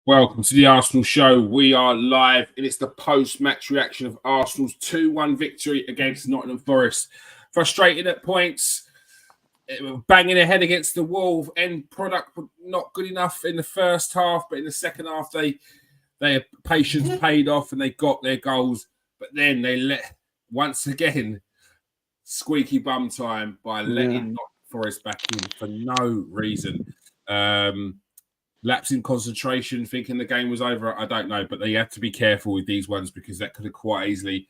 Welcome to the Arsenal Show. We are live, and it's the post-match reaction of Arsenal's 2-1 victory against Nottingham Forest. Frustrating at points, banging their head against the wall. End product not good enough in the first half, but in the second half, their patience paid off and they got their goals. But then they once again, squeaky bum time by letting Nottingham Forest back in for no reason. Lapse in concentration, thinking the game was over. I don't know, but they have to be careful with these ones because that could have quite easily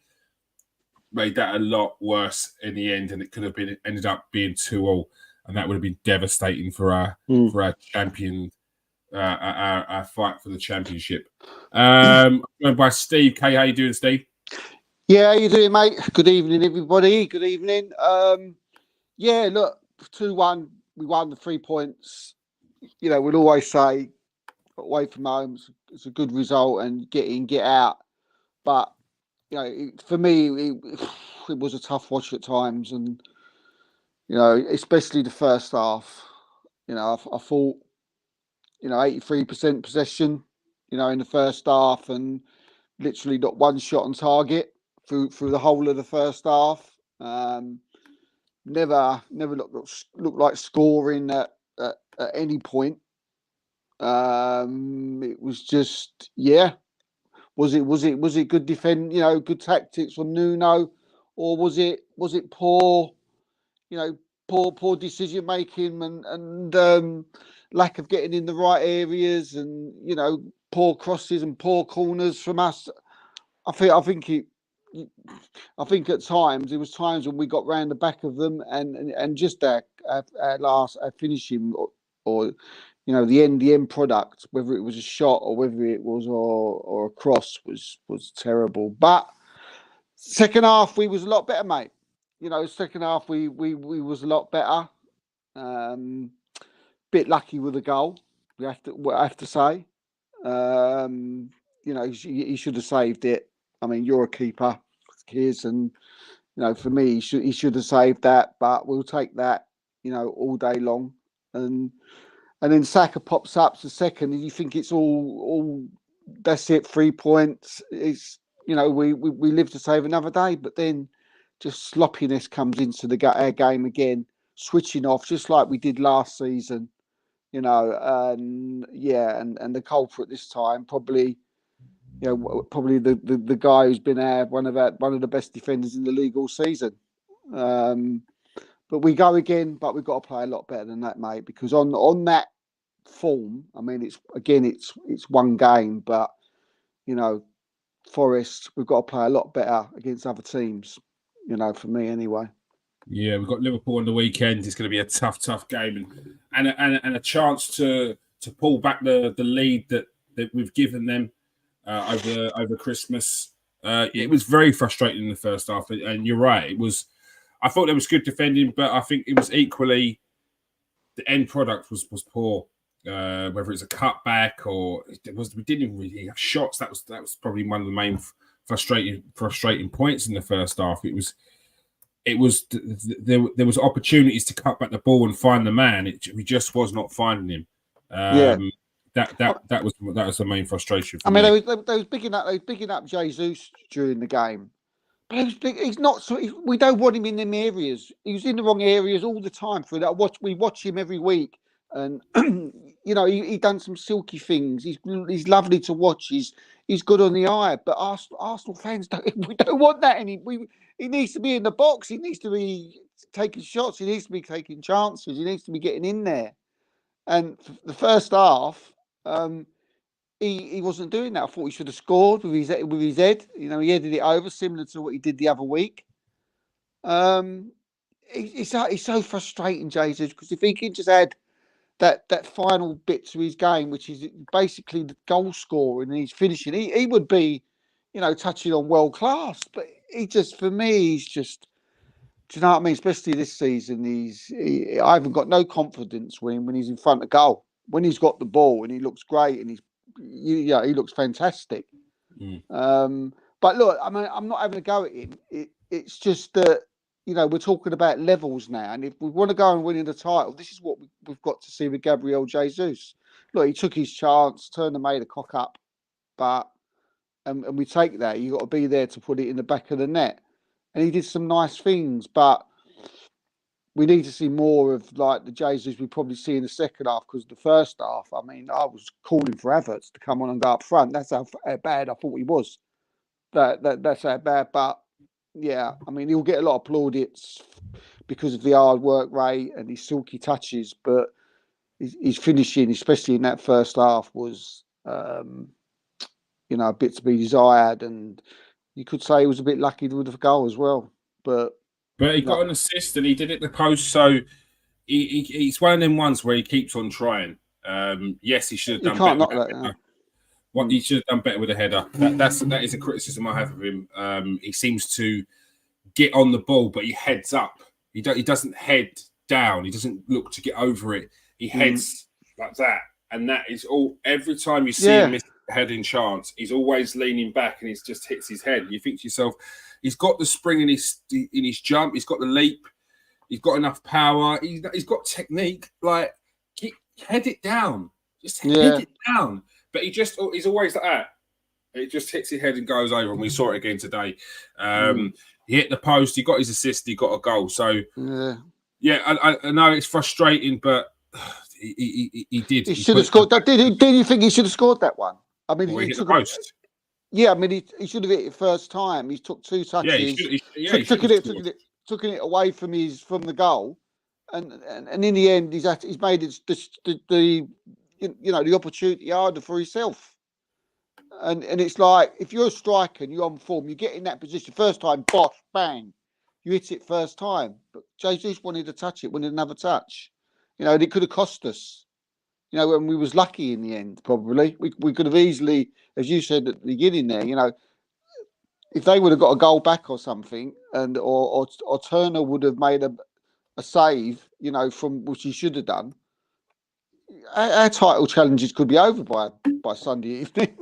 made that a lot worse in the end, and it could have ended up being 2-2, and that would have been devastating for our champion, our fight for the championship. Joined by Steve. K, how you doing, Steve? Yeah, how you doing, mate? Good evening, everybody. Good evening. Yeah, look, 2-1, we won the 3 points. You know, we'll always say away from home, it's a good result and get in, get out. But, you know, for me, it was a tough watch at times. And, you know, especially the first half, you know, I thought, you know, 83% possession, you know, in the first half and literally not one shot on target through the whole of the first half. Never looked like scoring at any point. It was just, Was it good defend? You know, good tactics from Nuno, or was it poor? You know, poor decision making and lack of getting in the right areas, and you know, poor crosses and poor corners from us. I think at times there was times when we got round the back of them and just our last finishing or you know the end product, whether it was a shot or whether it was or a cross was terrible. But second half we was a lot better, mate. You know, second half we was a lot better. Bit lucky with the goal. I have to say. You know, he should have saved it. I mean, you're a keeper, Kears, and you know, for me, he should have saved that. But we'll take that, you know, all day long. And then Saka pops up to second, and you think it's all that's it, 3 points. It's you know, we live to save another day, but then just sloppiness comes into our game again, switching off just like we did last season. You know, and the culprit this time probably. You know, probably the guy who's been one of the best defenders in the league all season. But we go again, but we've got to play a lot better than that, mate. Because on that form, I mean, it's one game, but you know, Forest, we've got to play a lot better against other teams. You know, for me anyway. Yeah, we've got Liverpool on the weekend. It's going to be a tough game, and a chance to pull back the lead that we've given them. Over Christmas, it was very frustrating in the first half, and you're right. It was. I thought there was good defending, but I think it was equally the end product was poor. Whether it's a cutback or we didn't even really have shots. That was probably one of the main frustrating points in the first half. There was opportunities to cut back the ball and find the man. We just was not finding him. That was the main frustration for me. I mean, they was bigging up Jesus during the game, but he's not. We don't want him in them areas. He was in the wrong areas all the time. For that, we watch him every week, and you know he done some silky things. He's lovely to watch. He's good on the eye. But Arsenal fans we don't want that. He needs to be in the box. He needs to be taking shots. He needs to be taking chances. He needs to be getting in there. And the first half. He wasn't doing that. I thought he should have scored with his head. You know, he headed it over, similar to what he did the other week. It's so frustrating, Jesus, because if he can just add that final bit to his game, which is basically the goal scoring and he's finishing, he would be, you know, touching on world class. But for me, he's just. Do you know what I mean? Especially this season, I haven't got no confidence when he's in front of goal. When he's got the ball and he looks great and he looks fantastic. But look, I mean, I'm not having a go at him. It's just that, you know, we're talking about levels now. And if we want to go and win the title, this is what we've got to see with Gabriel Jesus. look, he took his chance, turned and made a cock up, but and we take that. You got to be there to put it in the back of the net, and he did some nice things, but we need to see more of like the Jesus we probably see in the second half, because the first half, I mean, I was calling for Havertz to come on and go up front. That's how bad I thought he was. That's how bad, but yeah, I mean, he'll get a lot of plaudits because of the hard work rate and his silky touches, but his finishing, especially in that first half, was a bit to be desired, and you could say he was a bit lucky with the goal as well. But he got an assist and he did it the post, so he's one of them ones where he keeps on trying. Yes, he should have done better. What he should have done better with a header. That is a criticism I have of him. He seems to get on the ball, but he heads up. He doesn't head down. He doesn't look to get over it. He heads like that, and that is all. Every time you see him miss a heading chance, he's always leaning back and he just hits his head. You think to yourself, he's got the spring in his jump. He's got the leap. He's got enough power. He's got technique. Like, head it down. Just head it down. But he's always like that. It just hits his head and goes over. And we saw it again today. He hit the post. He got his assist. He got a goal. So, I know it's frustrating, but he did. He should have scored. Did you think he should have scored that one? I mean, he hit the post. Yeah, I mean, he should have hit it first time. He took 2 touches. Took it away from the goal, and in the end, he's made the opportunity harder for himself. And it's like, if you're a striker and you're on form, you get in that position first time, bosh, bang, you hit it first time. But Jesus wanted to touch it, wanted another touch. And it could have cost us. And we was lucky in the end. Probably we could have easily, as you said at the beginning there, if they would have got a goal back or something, and or Turner would have made a save, from which he should have done, our title challenges could be over by Sunday evening.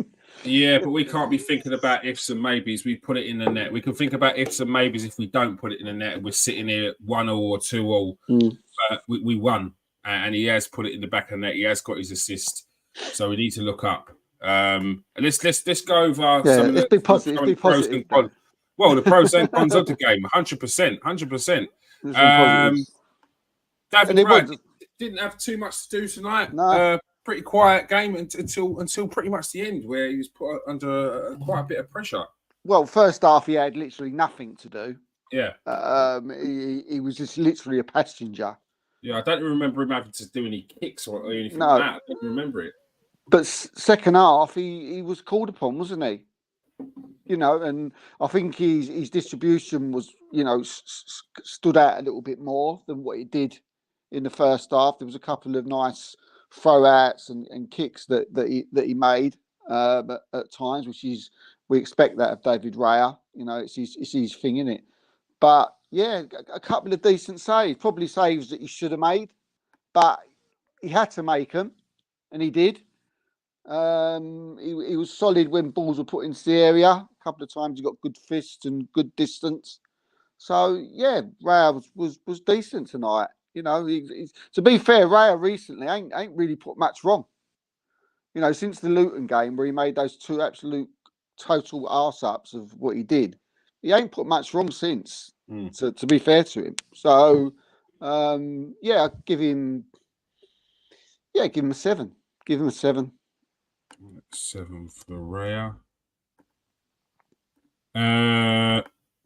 Yeah, but we can't be thinking about ifs and maybes. We put it in the net. We can think about ifs and maybes if we don't put it in the net. And we're sitting here at 1-1 or 2-2. But we won, and he has put it in the back of the net. He has got his assist, so we need to look up. Let's go over some of the pros and cons. Well, the pros and cons of the game, 100%. David Wright didn't have too much to do tonight. No. Pretty quiet game until pretty much the end, where he was put under quite a bit of pressure. Well, first half he had literally nothing to do. Yeah. He was just literally a passenger. Yeah, I don't remember him having to do any kicks or anything like that. I don't remember it. But second half, he was called upon, wasn't he? And I think his distribution was, stood out a little bit more than what he did in the first half. There was a couple of nice throw outs and kicks that he made at times, we expect that of David Raya. It's his thing, isn't it? But yeah, a couple of decent saves, probably saves that he should have made, but he had to make them, and he did. He was solid when balls were put into the area. A couple of times he got good fists and good distance. So yeah, Raya was decent tonight. To be fair, Raya recently ain't really put much wrong. Since the Luton game where he made those 2 absolute total arse-ups of what he did, he ain't put much wrong since. To be fair to him, so I give him a 7. Give him a 7. 7 for Raya.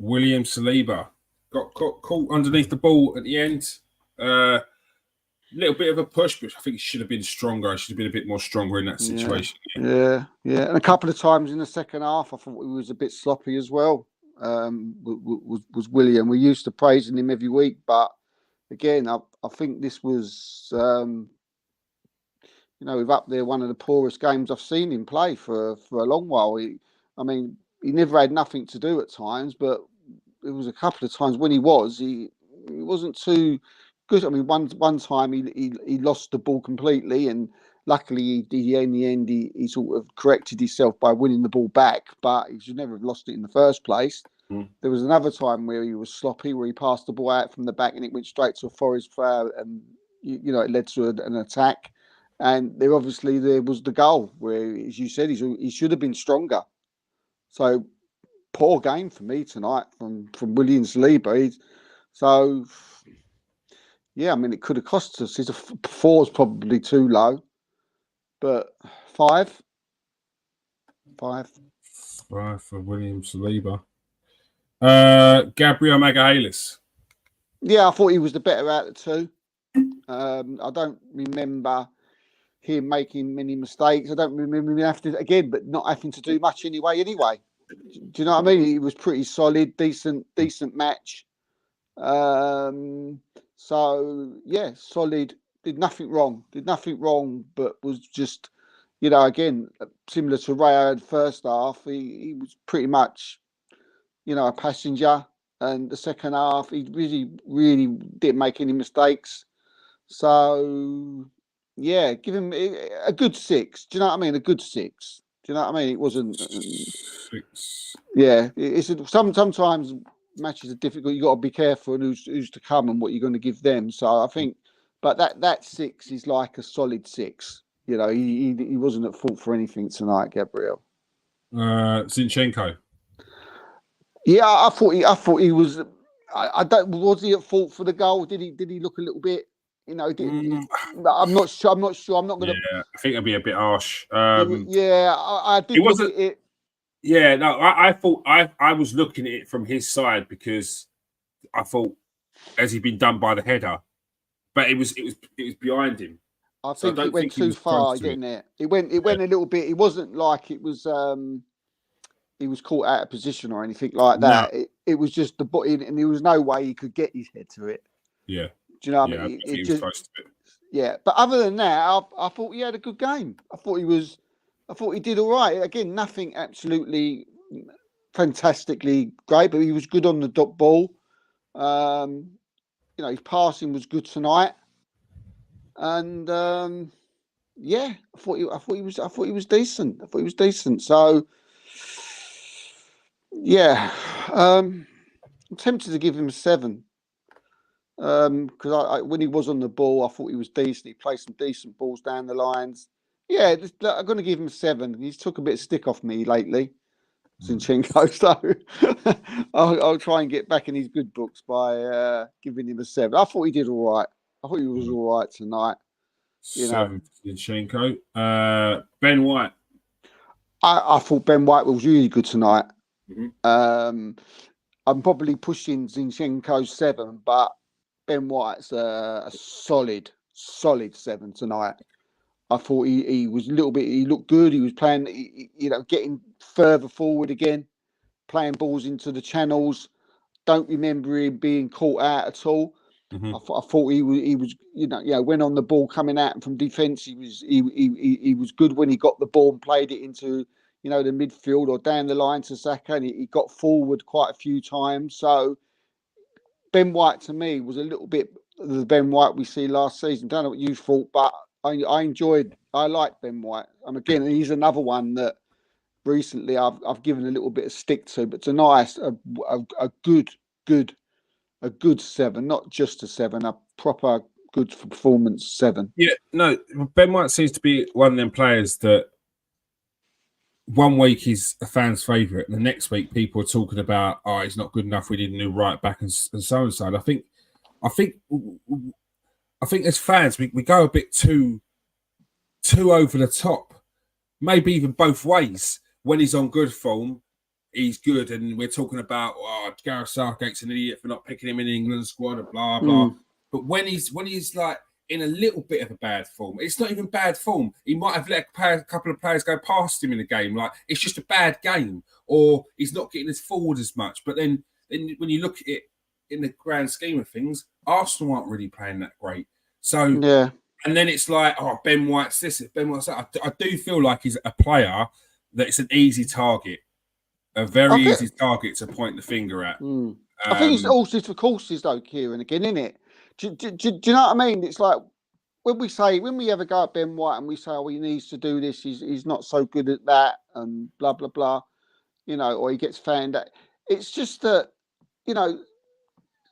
William Saliba got caught underneath the ball at the end. Little bit of a push, but I think he should have been stronger. I should have been a bit more stronger in that situation. Yeah. And a couple of times in the second half, I thought he was a bit sloppy as well. Was William. We're used to praising him every week, but again, I think this was, we've up there one of the poorest games I've seen him play for a long while. He never had nothing to do at times, but there was a couple of times when he wasn't too good. I mean, one time he lost the ball completely, and luckily in the end he sort of corrected himself by winning the ball back, but he should never have lost it in the first place. There was another time where he was sloppy, where he passed the ball out from the back and it went straight to a Forest player, and it led to an attack. And there was the goal where, as you said, he should have been stronger. So poor game for me tonight from William Saliba. So yeah, I mean it could have cost us. His 4 is probably too low, but 5. Right, for William Saliba. Gabriel Magalhaes. Yeah, I thought he was the better out of the two. I don't remember him making many mistakes. I don't remember him but not having to do much anyway. Do you know what I mean? He was pretty solid, decent match. So yeah, solid. Did nothing wrong, but was just, again, similar to Ray first half. He was pretty much, a passenger, and the second half he really didn't make any mistakes. So yeah, give him a good 6. Do you know what I mean? A good 6. Do you know what I mean? It wasn't. 6. Yeah, it's sometimes matches are difficult. You got to be careful and who's to come and what you're going to give them. So I think, but that 6 is like a solid 6. He wasn't at fault for anything tonight, Gabriel. Zinchenko. Yeah, I thought he was. I don't. Was he at fault for the goal? Did he look a little bit? I'm not sure. I'm not going to. Yeah, I think it'd be a bit harsh. I did look at it. Yeah, no, I thought I was looking at it from his side because I thought, has he been done by the header? But it was behind him. I think it went too far, didn't it? It went a little bit. It wasn't like it was. He was caught out of position or anything like that. No. It was just the button, and there was no way he could get his head to it. Yeah. Do you know what I mean? He was close to it. Yeah, but other than that, I thought he had a good game. I thought he did all right. Again, nothing absolutely fantastically great, but he was good on the dot ball. His passing was good tonight, and yeah, I thought he was decent. I thought he was decent. So yeah, I'm tempted to give him a 7. Because when he was on the ball, I thought he was decent. He played some decent balls down the lines. Yeah, I'm going to give him a 7. He's took a bit of stick off me lately, Zinchenko. So I'll try and get back in his good books by giving him a 7. I thought he did all right. I thought he was all right tonight. 7 Zinchenko. Ben White. I thought Ben White was really good tonight. Mm-hmm. I'm probably pushing Zinchenko's 7, but Ben White's a solid 7 tonight. I thought he was a little bit. He looked good. He was playing, getting further forward again, playing balls into the channels. Don't remember him being caught out at all. Mm-hmm. I thought he was, when on the ball coming out from defence, he was good when he got the ball and played it into, the midfield or down the line to Saka, and he got forward quite a few times. So Ben White to me was a little bit the Ben White we see last season. Don't know what you thought, but I liked Ben White. And again, he's another one that recently I've given a little bit of stick to, but tonight a good 7, not just a 7, a proper good performance 7. Yeah, no, Ben White seems to be one of them players that one week he's a fan's favourite, and the next week people are talking about, he's not good enough. We need a new right back and so and so. And I think as fans we go a bit too over the top, maybe even both ways. When he's on good form, he's good, and we're talking about Gareth Southgate's an idiot for not picking him in the England squad, blah blah. But when he's like in a little bit of a bad form, it's not even bad form. He might have let a couple of players go past him in a game, like it's just a bad game, or he's not getting as forward as much. But then when you look at it in the grand scheme of things, Arsenal aren't really playing that great. So yeah, and then it's like, Ben White's this, Ben White's that. I do feel like he's a player that it's an easy target, a very easy target to point the finger at. I think it's horses for courses, though, Kieran. Again, isn't it? Do you know what I mean? It's like when we ever go at Ben White and we say, he needs to do this, he's not so good at that, and blah blah blah, or he gets found out. It's just that,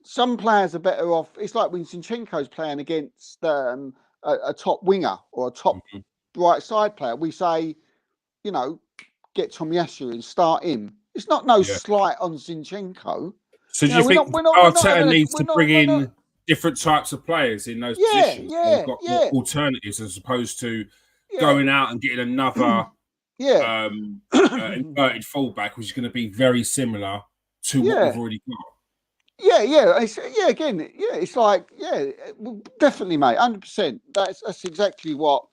some players are better off. It's like when Zinchenko's playing against a a top winger or a top right side player, we say, you know, get Tomiyasu and start him. It's not no slight on Zinchenko. So do you think We're not Arteta having a, needs we're to not, bring we're not, in different types of players in those yeah, positions? So you've yeah, got more yeah, alternatives as opposed to yeah, going out and getting another yeah, inverted fullback, which is going to be very similar to what we've yeah. already got. Yeah. Again, it's like, definitely, mate, 100%. That's exactly what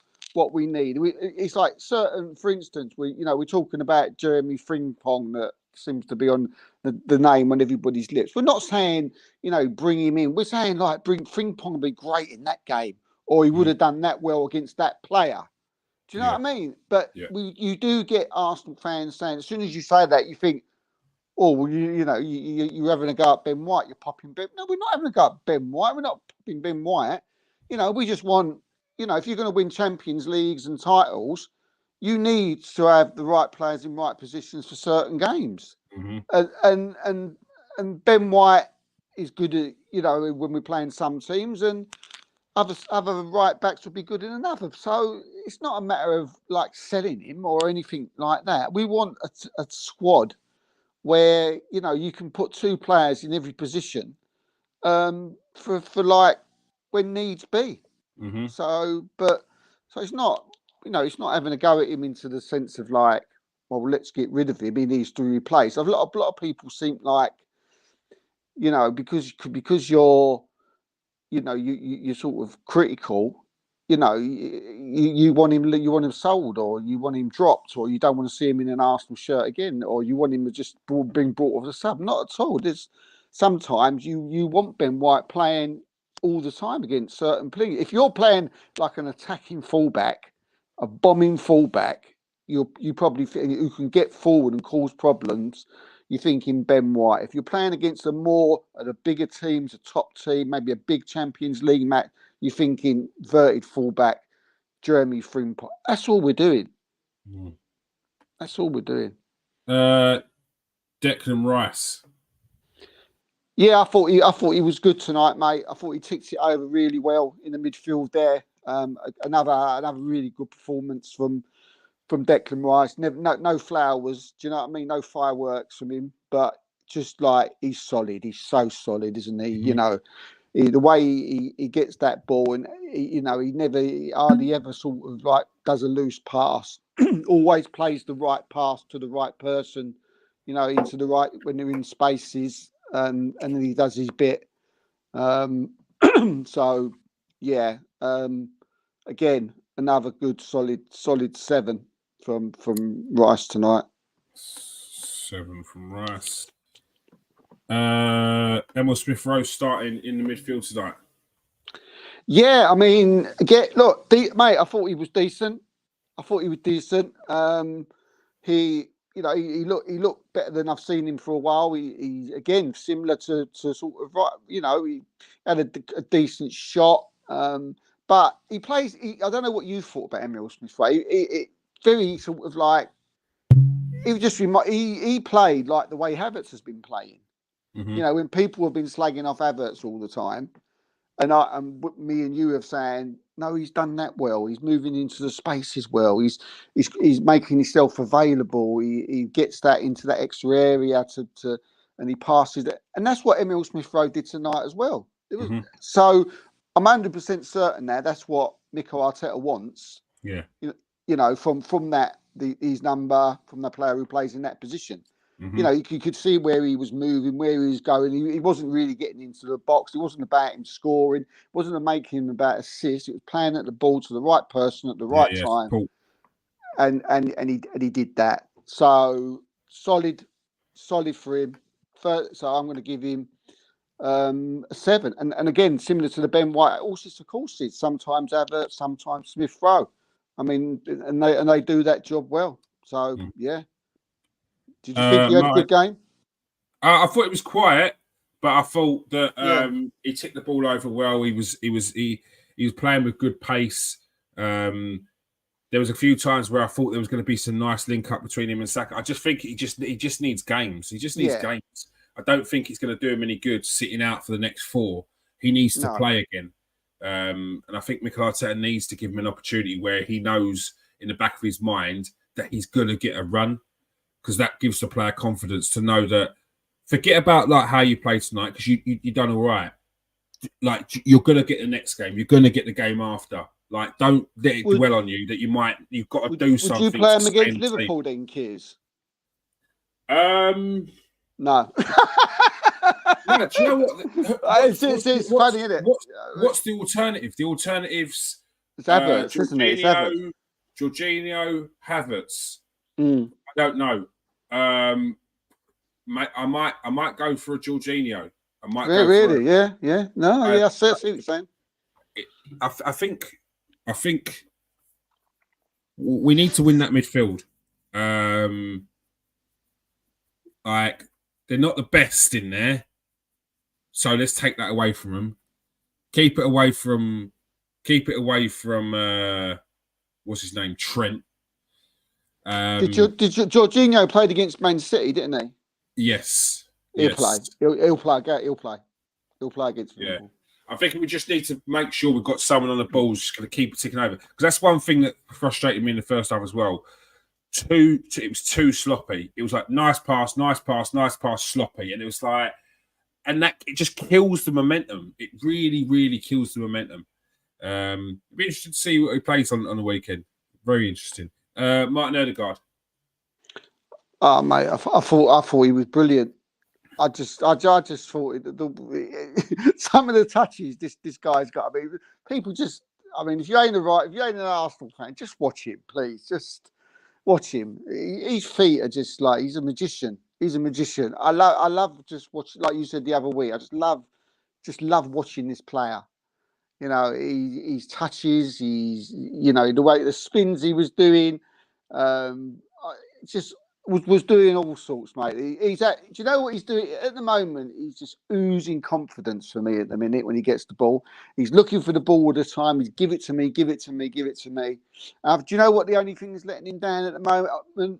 we need. It's like certain, for instance, we're talking about Jeremy Frimpong that seems to be on the name on everybody's lips. We're not saying, bring him in. We're saying like bring Frimpong be great in that game, or he would have done that well against that player. Do you know what I mean? But you do get Arsenal fans saying, as soon as you say that, you think, oh, well, you're having a go at Ben White. You're popping Ben. No, we're not having a go at Ben White. We're not popping Ben White. We just want, if you're going to win Champions Leagues and titles, you need to have the right players in right positions for certain games. And Ben White is good at, when we're playing some teams, and other right backs would be good in another. So it's not a matter of like selling him or anything like that. We want a squad where you can put two players in every position for like when needs be. So it's not it's not having a go at him into the sense of like, well, let's get rid of him. He needs to replace. A lot of people seem like because you're you're sort of critical. You want him sold, or you want him dropped, or you don't want to see him in an Arsenal shirt again, or you want him to just being brought off the sub. Not at all. There's sometimes you want Ben White playing all the time against certain players. If you're playing like an attacking fullback, a bombing fullback, you probably who can get forward and cause problems. You're thinking Ben White. If you're playing against the bigger teams, a top team, maybe a big Champions League match, you're thinking verted fullback, Jeremy Frimpong. That's all we're doing. That's all we're doing. Declan Rice. Yeah, I thought he was good tonight, mate. I thought he ticked it over really well in the midfield there. Another really good performance from Declan Rice. No flowers. Do you know what I mean? No fireworks from him, but just like he's solid. He's so solid, isn't he? The way he gets that ball, and he hardly ever sort of like does a loose pass. Always plays the right pass to the right person, into the right when they're in spaces, and then he does his bit. So yeah, again, another good solid 7 from Rice tonight. 7 from Rice. Emil Smith-Rowe starting in the midfield tonight. Yeah, I mean, again, look, mate, I thought he was decent. He looked better than I've seen him for a while. He again similar to sort of he had a decent shot. But he plays. I don't know what you thought about Emil Smith-Rowe. He very sort of like he just he played like the way Havertz has been playing. When people have been slagging off Havertz all the time, and me and you have saying, no, he's done that well. He's moving into the spaces well. He's making himself available. He gets that into that extra area and he passes it. And that's what Emil Smith-Rowe did tonight as well. So I'm 100% certain now that's what Mikel Arteta wants. Yeah. From that his number, from the player who plays in that position. You could see where he was moving, where he was going. He wasn't really getting into the box. It wasn't about him scoring. It wasn't making him about assists. It was playing at the ball to the right person at the right time. Cool. And he did that. So solid for him. So I'm going to give him a 7. And again, similar to the Ben White, also of course it's sometimes Havertz, sometimes Smith-Rowe. I mean, and they do that job well. So yeah. Did you think he had a good game? I thought it was quiet, but I thought that he ticked the ball over well. He was playing with good pace. There was a few times where I thought there was going to be some nice link up between him and Saka. I just think he just needs games. He just needs games. I don't think it's going to do him any good sitting out for the next 4. He needs to play again. And I think Mikel Arteta needs to give him an opportunity where he knows in the back of his mind that he's going to get a run, because that gives the player confidence to know that forget about like how you play tonight, because you done all right. Like you're going to get the next game. You're going to get the game after. Like don't let it dwell on you that you've got to do something. Would you play him against Liverpool then, Kears? No. No. No, do you know what? It's funny, isn't it? What's the alternative? The alternative's it's Havertz, isn't it? It's Havertz. Jorginho, Havertz. I don't know. I might go for a Jorginho. I might go really, yeah. No, I see what you're saying. I think we need to win that midfield. Like they're not the best in there, so let's take that away from them. Keep it away from. What's his name? Trent. Did Jorginho played against Man City, didn't he? Yes. He'll play. He'll play. He'll play. He'll play against Liverpool. I think we just need to make sure we've got someone on the ball who's just going to keep it ticking over. Because that's one thing that frustrated me in the first half as well. It was too sloppy. It was like nice pass, sloppy. And it was like, and that it just kills the momentum. It really, really kills the momentum. It'd be interesting to see what he plays on the weekend. Very interesting. Martin Odegaard. Oh mate, I thought he was brilliant. I just thought some of the touches this guy's got. I mean, people just. I mean, if you ain't an Arsenal fan, just watch him, please. Just watch him. His feet are just like he's a magician. He's a magician. I love just watching, like you said the other week. I just love watching this player. You know, his touches, the way the spins he was doing, just was doing all sorts, mate. Do you know what he's doing at the moment? He's just oozing confidence for me at the minute when he gets the ball. He's looking for the ball all the time. He's give it to me. Do you know what the only thing that's letting him down at the moment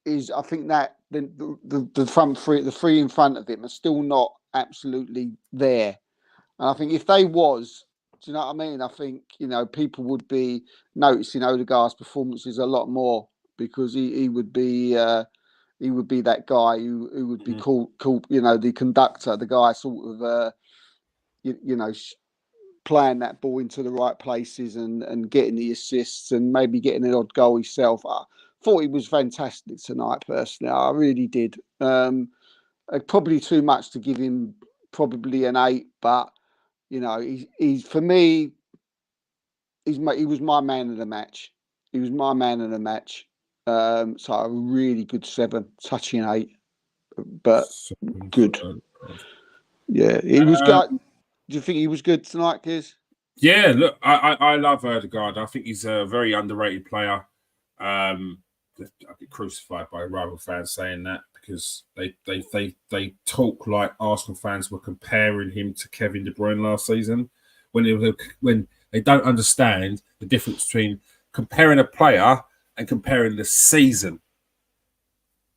is? I think that the front three, the three in front of him are still not absolutely there. And I think if they was, do you know what I mean? I think, people would be noticing Odegaard's performances a lot more, because he would be that guy who would be called, the conductor, the guy sort of, playing that ball into the right places and getting the assists and maybe getting an odd goal himself. I thought he was fantastic tonight, personally. I really did. Probably too much to give him probably an 8, but he's for me, he was my man of the match. He was my man of the match. So a really good 7, touching 8, but good. Yeah, he was good. Do you think he was good tonight, Kiz? Yeah, look, I love Odegaard. I think he's a very underrated player. I get crucified by rival fans saying that, because they talk like Arsenal fans were comparing him to Kevin De Bruyne last season, when they don't understand the difference between comparing a player and comparing the season.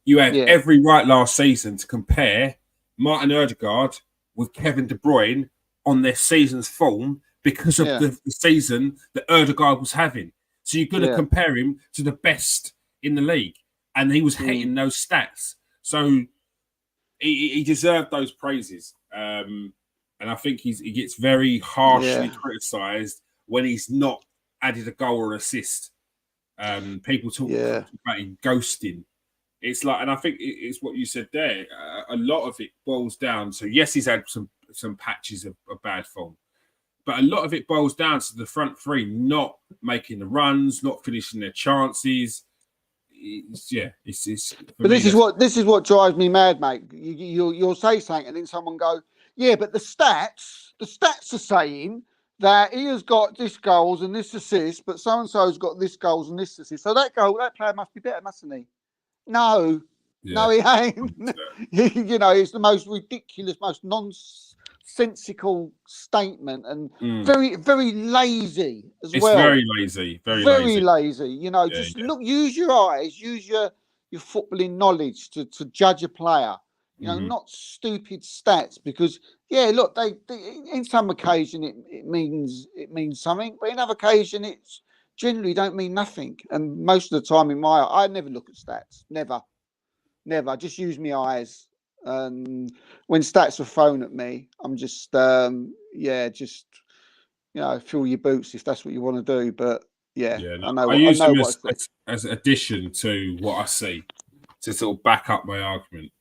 You had every right last season to compare Martin Odegaard with Kevin De Bruyne on their season's form, because of the season that Odegaard was having. So you're going to compare him to the best in the league, and he was hitting those stats. So he deserved those praises. And I think he gets very harshly criticised when he's not added a goal or assist. People talk about him ghosting. It's like, and I think it's what you said there. A lot of it boils down to, yes, he's had some patches of bad form, but a lot of it boils down to the front three not making the runs, not finishing their chances. But this is what drives me mad, mate. You'll say something, and then someone go, "Yeah, but the stats are saying that he has got this goals and this assist, but so and so's got this goals and this assist. So that player must be better, mustn't he?" No, he ain't. It's the most ridiculous, most nonsensical statement, and very, very lazy as well. It's very lazy, very lazy. Just look, use your eyes, use your footballing knowledge to judge a player. You know, not stupid stats, because look, they in some occasion it means something, but in other occasion it's generally don't mean nothing. And most of the time I never look at stats, never. I just use my eyes. When stats are thrown at me, I'm just just fill your boots if that's what you want to do. But I use them as addition to what I see to sort of back up my argument.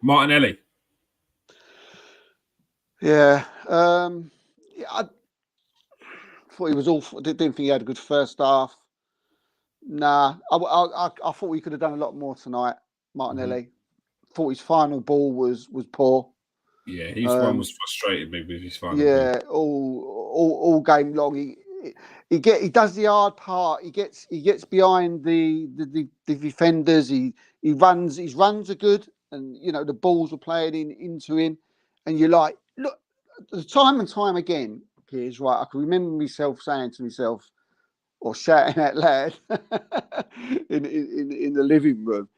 Martinelli. I thought he was awful. Didn't think he had a good first half. Nah, I thought we could have done a lot more tonight. Martinelli. Thought his final ball was poor. Yeah, his one was frustrated me with his final ball. All game long. He does the hard part. He gets behind the defenders. He runs. His runs are good, and the balls were playing into him. And you're like, look, time and time again. Here's right. I can remember myself saying to myself, or shouting out loud in the living room,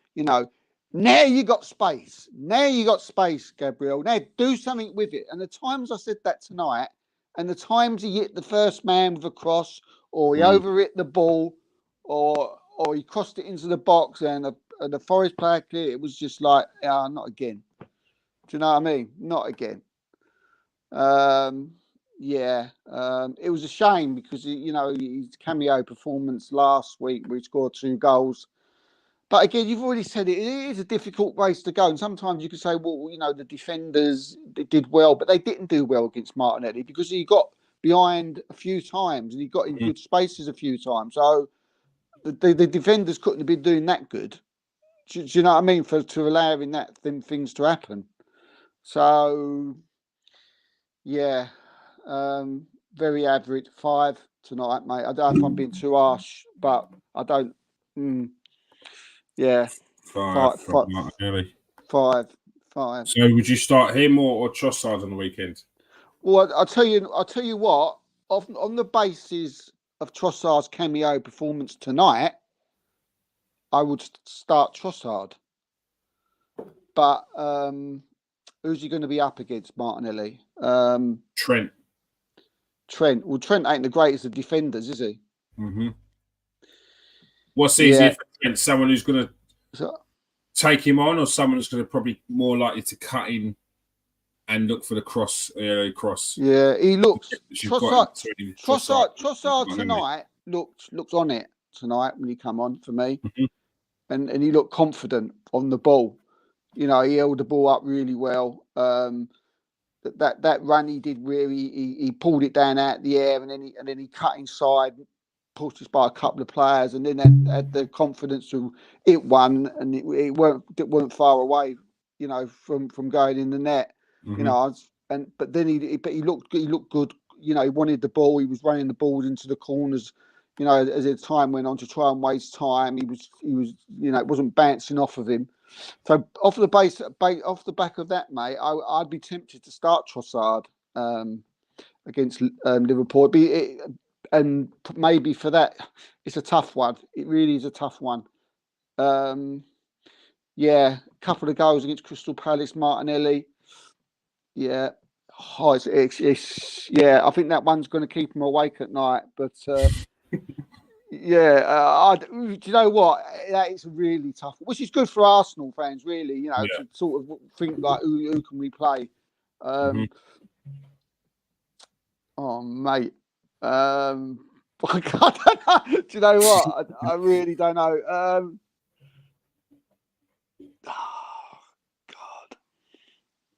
now you got space. Now you got space, Gabriel. Now do something with it. And the times I said that tonight, and the times he hit the first man with a cross, or he overhit the ball, or he crossed it into the box, and the Forest player clear, it was just like, not again. Do you know what I mean? Not again. It was a shame because his cameo performance last week where he scored 2 goals. But again, you've already said it is a difficult race to go. And sometimes you could say, well, the defenders did well, but they didn't do well against Martinelli because he got behind a few times and he got in good spaces a few times. So the defenders couldn't have been doing that good. Do you know what I mean? To allowing things to happen. So, very average. 5 tonight, mate. I don't know if I'm being too harsh, but I don't. 5 from Martinelli. 5. So would you start him or Trossard on the weekend? Well, I'll tell you what. On the basis of Trossard's cameo performance tonight, I would start Trossard. But who's he going to be up against, Martinelli? Trent. Well, Trent ain't the greatest of defenders, is he? Mm-hmm. What's easier for Trent? Someone who's going to take him on, or someone who's going to probably more likely to cut him and look for the cross? Yeah, he looks. Trossard tonight looks on it tonight when he come on for me, and he looked confident on the ball. He held the ball up really well. That run he did where he pulled it down out the air, and then he cut inside, pushed us by a couple of players, and then had the confidence to hit one, and it weren't far away, from going in the net. But then he looked good. He wanted the ball. He was running the balls into the corners. As the time went on to try and waste time, he was it wasn't bouncing off of him. So off the back of that, mate, I'd be tempted to start Trossard against Liverpool. And maybe for that, it's a tough one. It really is a tough one. A couple of goals against Crystal Palace, Martinelli. Yeah. I think that one's going to keep him awake at night. But do you know what? That is really tough, which is good for Arsenal fans, really. To sort of think like, who can we play? Oh, mate. I don't know. Do you know what? I really don't know. God.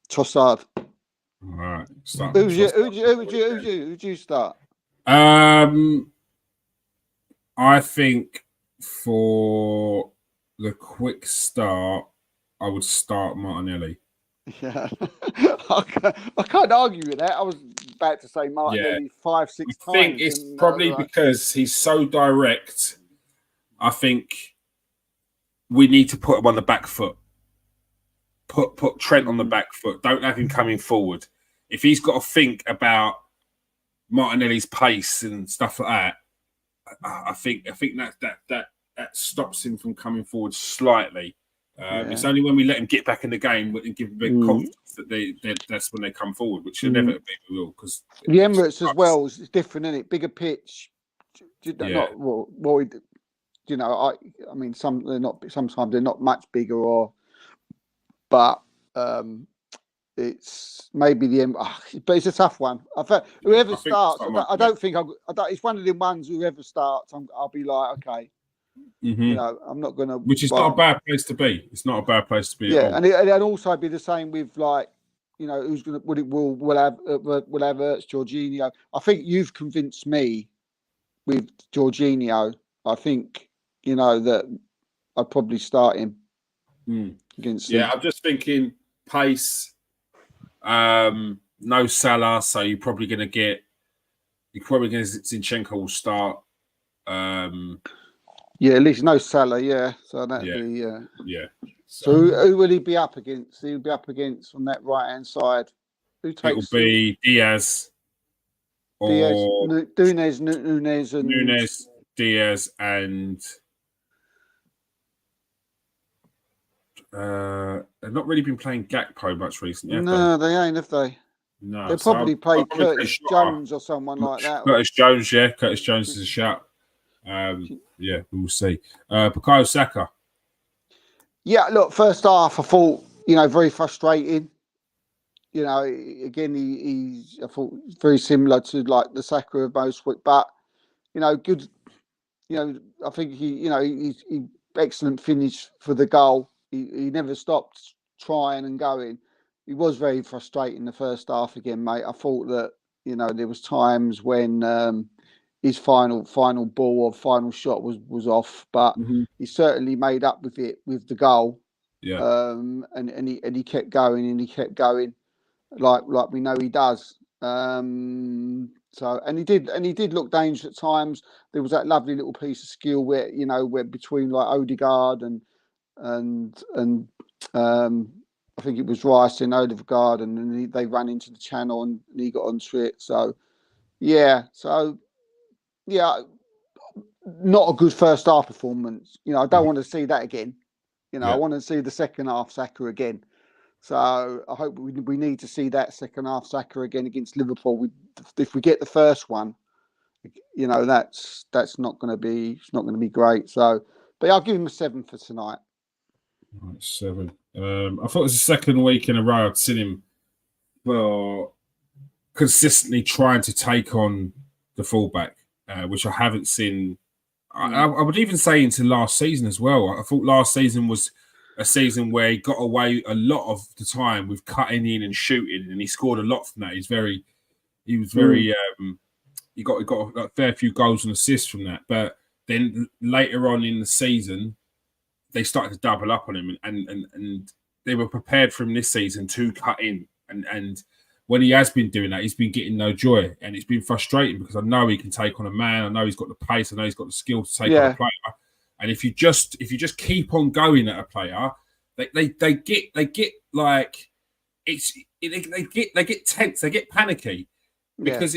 Trossard. All right. Who'd you start? I think for the quick start, I would start Martinelli. Yeah, I can't argue with that. I was about to say Martinelli 5-6 times. I think it's probably because he's so direct. I think we need to put him on the back foot. Put Trent on the back foot. Don't have him coming forward. If he's got to think about Martinelli's pace and stuff like that, I think that stops him from coming forward slightly. It's only when we let them get back in the game and give them a bit of confidence that that's when they come forward, which inevitably we will. Because the Emirates as well is different, isn't it? Bigger pitch. Not you know, I mean, sometimes they're not much bigger, but it's maybe but it's a tough one. Whoever starts, I don't think it's one of them ones. Whoever starts, I'll be like, okay, you know, I'm not gonna. Which is not a bad place to be. It's not a bad place to be. Yeah, at all. and it'd also be the same with like, you know, who's gonna will have Ertz, Jorginho. I think you've convinced me with Jorginho. I think, you know, that I'd probably start him against. Yeah, I'm just thinking pace. No Salah, so you're probably going to get. You're probably going to Zinchenko will start. Yeah, at least no Salah. Yeah, so that'd be yeah. So who will he be up against? He'll be up against on that right hand side. Who takes? It'll be Diaz. Or Nunez, Diaz, and they've not really been playing Gakpo much recently. They ain't, have they? No, they'll probably play Curtis Jones or someone like that. Curtis Jones, yeah. Curtis Jones is a shout. Yeah, we'll see. Bukayo Saka. Yeah, look, first half, I thought, you know, very frustrating. You know, again, I thought very similar to like the Saka of most week, but you know, good. You know, I think he excellent finish for the goal. He never stopped trying and going. He was very frustrating the first half again, mate. I thought that, you know, there was times when his final ball or final shot was off, but he certainly made up with it with the goal. Yeah. And he kept going and he kept going. Like we know he does. So he did look dangerous at times. There was that lovely little piece of skill where, you know, where between like Odegaard and I think it was Rice and Odegaard, and then they ran into the channel and he got onto it. So not a good first half performance. You know, I don't want to see that again. You know, I want to see the second half Saka again. So I hope we need to see that second half Saka again against Liverpool. If we get the first one, you know, that's not going to be great. So, but I'll give him a 7 for tonight. Right, 7. I thought it was the second week in a row I'd seen him consistently trying to take on the fullback, which I haven't seen. I would even say into last season as well. I thought last season was a season where he got away a lot of the time with cutting in and shooting, and he scored a lot from that. He got a fair few goals and assists from that. But then later on in the season, they started to double up on him, and they were prepared for him this season to cut in. And when he has been doing that, he's been getting no joy, and it's been frustrating because I know he can take on a man. I know he's got the pace. I know he's got the skill to take on a player. And if you just keep on going at a player, they get like they get tense, they get panicky because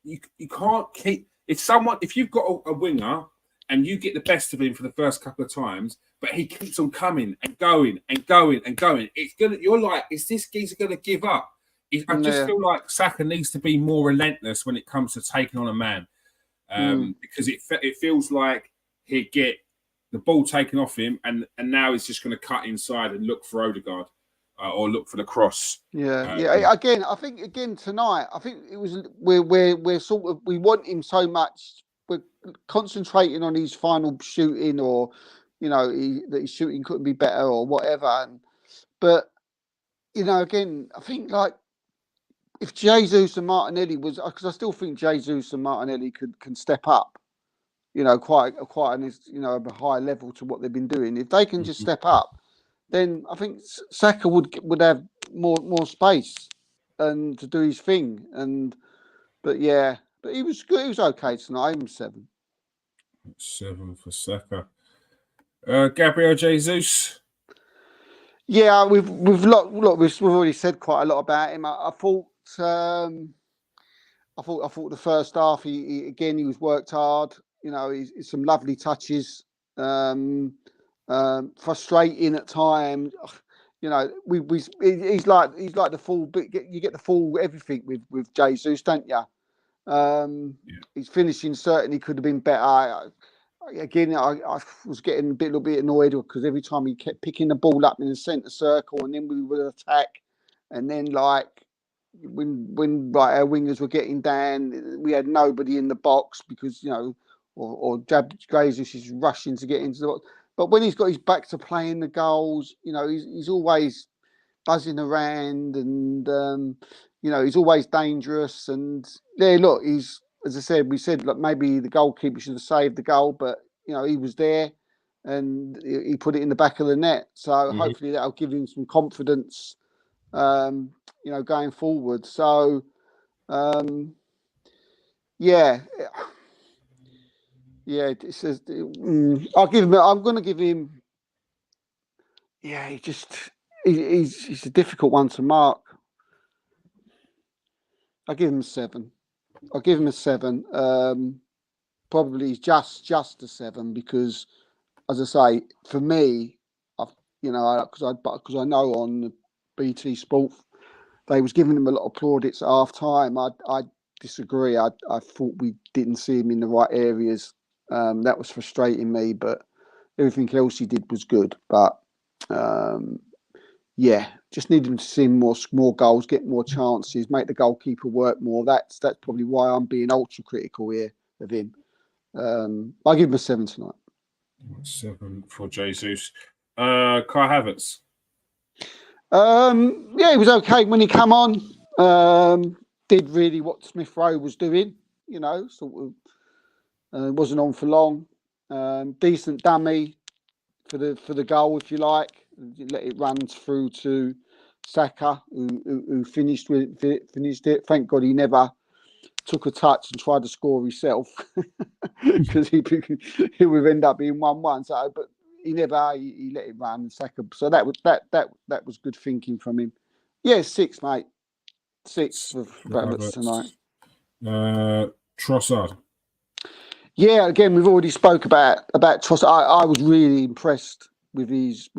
you can't keep if you've got a winger and you get the best of him for the first couple of times, but he keeps on coming and going and going and going. You're like, is this geezer gonna give up? I just feel like Saka needs to be more relentless when it comes to taking on a man, because it feels like he'd get the ball taken off him, and now he's just going to cut inside and look for Odegaard or look for the cross. Again, I think tonight, I think it was we're sort of we want him so much. We're concentrating on his final shooting, or you know, that his shooting couldn't be better or whatever. But you know, again, I think like if Jesus and Martinelli because I still think Jesus and Martinelli can step up. You know, quite an, you know, a high level to what they've been doing. If they can just step up, then I think Saka would have more space and to do his thing. But he was good. He was okay tonight. He was 7. 7 for Saka. Gabriel Jesus. Yeah, we've already said quite a lot about him. I thought the first half he was worked hard. You know, he's some lovely touches. frustrating at times. You know, he's like the full. You get the full everything with Jesus, don't you? His finishing certainly could have been better. I was getting a little bit annoyed because every time he kept picking the ball up in the centre circle, and then we would attack, and then like when like our wingers were getting down, we had nobody in the box because or Jesus is rushing to get into the box. But when he's got his back to playing the goals, he's always buzzing around, and he's always dangerous. And yeah, look, he's, as I said, we said like maybe the goalkeeper should have saved the goal, but he was there and he put it in the back of the net. So hopefully that'll give him some confidence, going forward. So yeah. It says I'll give him. I'm going to give him. Yeah, he's a difficult one to mark. I'll give him a 7. Probably just a 7 because, as I say, for me, because I know on the BT Sport they was giving him a lot of plaudits at half time. I disagree. I thought we didn't see him in the right areas. That was frustrating me, but everything else he did was good. But just need him to see more goals, get more chances, make the goalkeeper work more. That's probably why I'm being ultra critical here of him. I'll give him a 7 tonight. 7 for Jesus. Kai Havertz. He was okay when he came on. Did really what Smith Rowe was doing, sort of. Wasn't on for long. Decent dummy for the goal, if you like. Let it run through to Saka, who finished it. Thank God he never took a touch and tried to score himself because he would end up being 1-1. So, but he never he let it run. Saka. So that was good thinking from him. Yeah, 6, mate. 6 for Havertz tonight. Trossard. Yeah, again, we've already spoke about Trossard. I was really impressed with his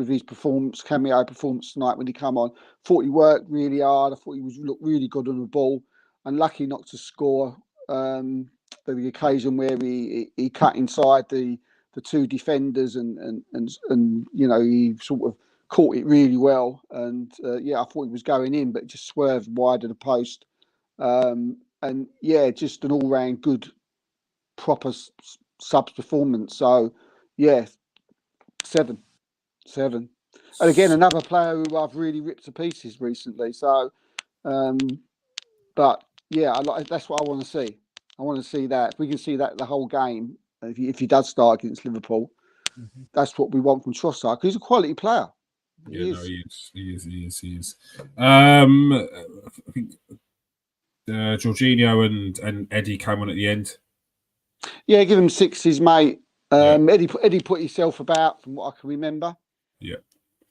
cameo performance tonight when he came on. Thought he worked really hard. I thought he looked really good on the ball. Unlucky not to score. The occasion where he cut inside the 2 defenders and he sort of caught it really well. And I thought he was going in, but just swerved wide of the post. Just an all-round good, proper subs performance. So, 7. And again, another player who I've really ripped to pieces recently. So, that's what I want to see. I want to see that. If we can see that the whole game, if he does start against Liverpool, that's what we want from Trossard, because he's a quality player. He is. I think Jorginho and Eddie came on at the end. Yeah, give him 6s, mate. Eddie put himself about, from what I can remember. Yeah.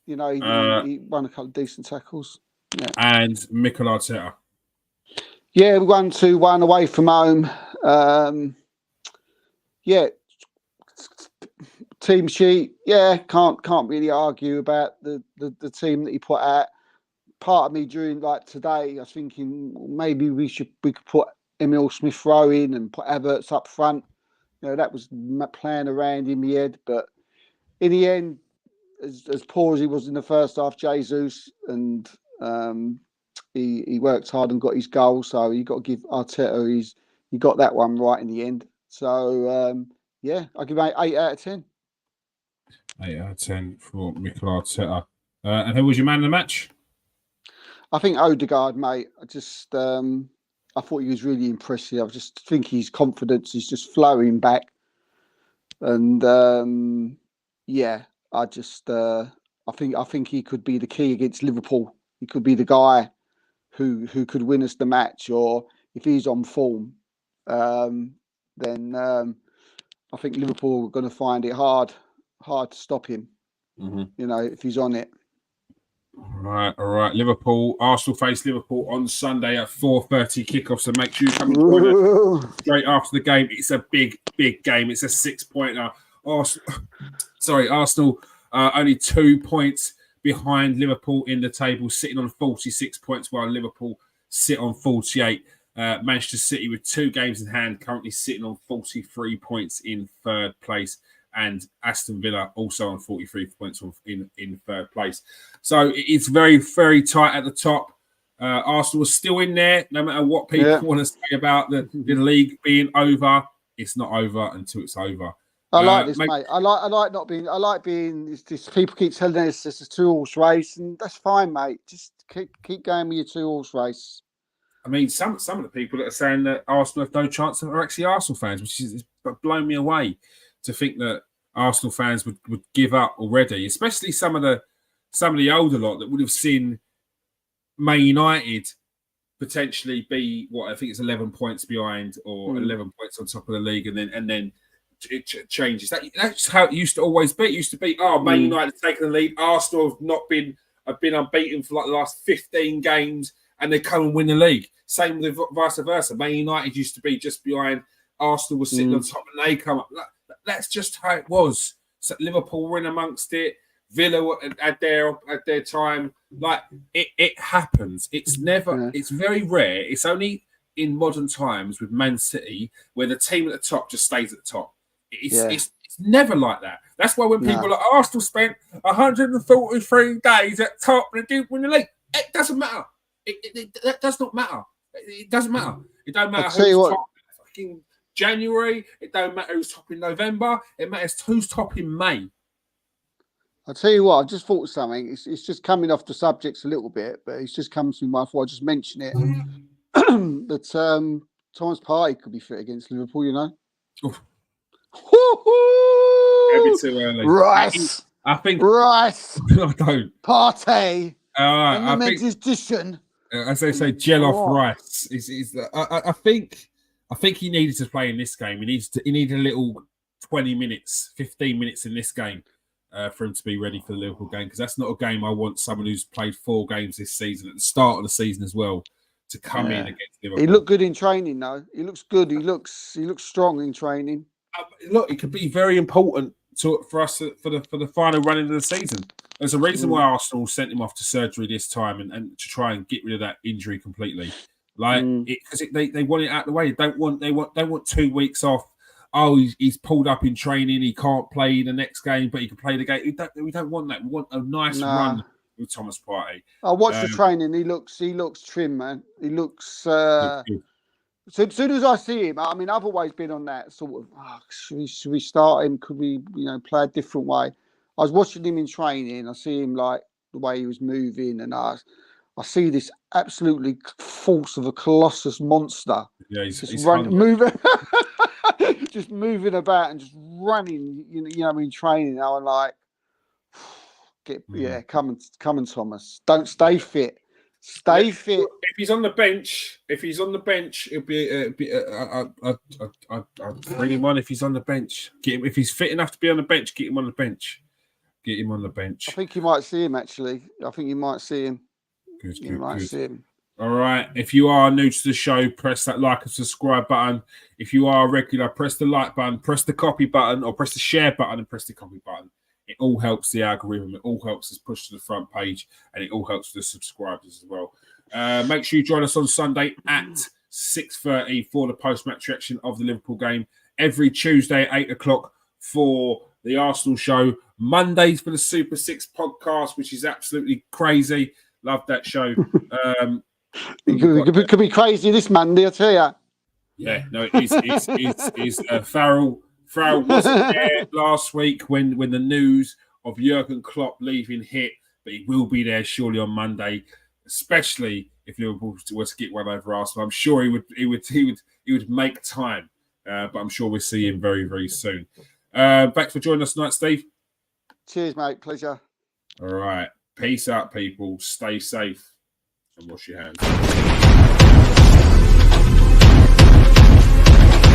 He won a couple of decent tackles. Yeah. And Mikel Arteta. Yeah, we won 2-1 away from home. Team sheet. Yeah, can't really argue about the team that he put out. Part of me during today, I was thinking maybe we could put Emil Smith Rowe in and put Havertz up front. That was playing around in my head, but in the end, as poor as he was in the first half, Jesus, and he worked hard and got his goal. So you got to give Arteta he got that one right in the end. So I'll give him 8 out of 10. 8 out of 10 for Mikel Arteta. And who was your man of the match? I think Odegaard, mate. I thought he was really impressive. I just think his confidence is just flowing back, and I think he could be the key against Liverpool. He could be the guy who could win us the match, or if he's on form, then I think Liverpool are going to find it hard to stop him. If he's on it. All right. Arsenal face Liverpool on Sunday at 4:30 kickoff. So make sure you come and join us straight after the game. It's a big game. It's a 6-pointer. Arsenal only 2 points behind Liverpool in the table, sitting on 46 points, while Liverpool sit on 48. Manchester City with 2 games in hand, currently sitting on 43 points in third place, and Aston Villa also on 43 points in third place. So it's very, very tight at the top. Arsenal is still in there, no matter what people want to say about the league being over. It's not over until it's over. I like this, mate. I like not being. I like being. It's just, people keep telling us it's a 2-horse race, and that's fine, mate. Just keep going with your 2-horse race. I mean, some of the people that are saying that Arsenal have no chance are actually Arsenal fans, which is blown me away to think that Arsenal fans would give up already, especially some of the older lot that would have seen Man United potentially be what I think it's 11 points behind or 11 points on top of the league, and then it changes. That's how it used to always be. It used to be, Man United taking the lead. Arsenal have been unbeaten for like the last 15 games, and they come and win the league. Same with vice versa. Man United used to be just behind. Arsenal was sitting on top, and they come up. That's just how it was. So Liverpool were in amongst it. Villa at their time. Like it happens. It's never. It's very rare. It's only in modern times with Man City where the team at the top just stays at the top. It's never like that. That's why when people are like, Arsenal spent 143 days at top and they didn't win the league, it doesn't matter. That does not matter. It doesn't matter. It don't matter who's top in fucking January. It don't matter who's top in November. It matters who's top in May. I'll tell you what, I just thought of something. It's just coming off the subjects a little bit, but it's just come to my mind. I thought I'd just mention it. That Thomas Partey could be fit against Liverpool, you know? Maybe too early. Rice. I think. Rice. I don't. Partey. I think. Edition. As they say, gel off Rice. I think he needed to play in this game. He needed a little 20 minutes, 15 minutes in this game. For him to be ready for the Liverpool game, because that's not a game I want someone who's played 4 games this season at the start of the season as well to come in against Liverpool. He looked good in training, though. He looks good. He looks strong in training. Look, it could be very important for us for the final run into the season. There's a reason why Arsenal sent him off to surgery this time and to try and get rid of that injury completely. Like because they want it out of the way. They want 2 weeks off. Oh, he's pulled up in training. He can't play the next game, but he can play the game. We don't want that. We want a nice run with Thomas Partey. I watched the training. He looks trim, man. He looks. So as soon as I see him, I mean, I've always been on that sort of. Should we start him? Could we, play a different way? I was watching him in training. I see him like the way he was moving, and I see this absolutely force of a colossus monster. Yeah, he's moving. Just moving about and just running, in training. I was like, come on, Thomas. Don't stay fit. Stay fit. If he's on the bench, it'll be. I'd bring him on if he's on the bench. Get him if he's fit enough to be on the bench. Get him on the bench. I think you might see him actually. I think you might see him. Good. See him. All right. If you are new to the show, press that like and subscribe button. If you are a regular, press the like button, press the copy button, or press the share button and press the copy button. It all helps the algorithm. It all helps us push to the front page, and it all helps the subscribers as well. Make sure you join us on Sunday at 6:30 for the post-match reaction of the Liverpool game. Every Tuesday at 8 o'clock for the Arsenal show. Mondays for the Super 6 podcast, which is absolutely crazy. Love that show. It could be crazy this Monday, I tell you. Yeah, no, it's Farrell wasn't there last week when the news of Jurgen Klopp leaving hit, but he will be there surely on Monday, especially if Liverpool was to get one over Arsenal. I'm sure he would make time, but I'm sure we'll see him very, very soon. Thanks for joining us tonight, Steve. Cheers, mate. Pleasure. All right. Peace out, people. Stay safe and wash your hands.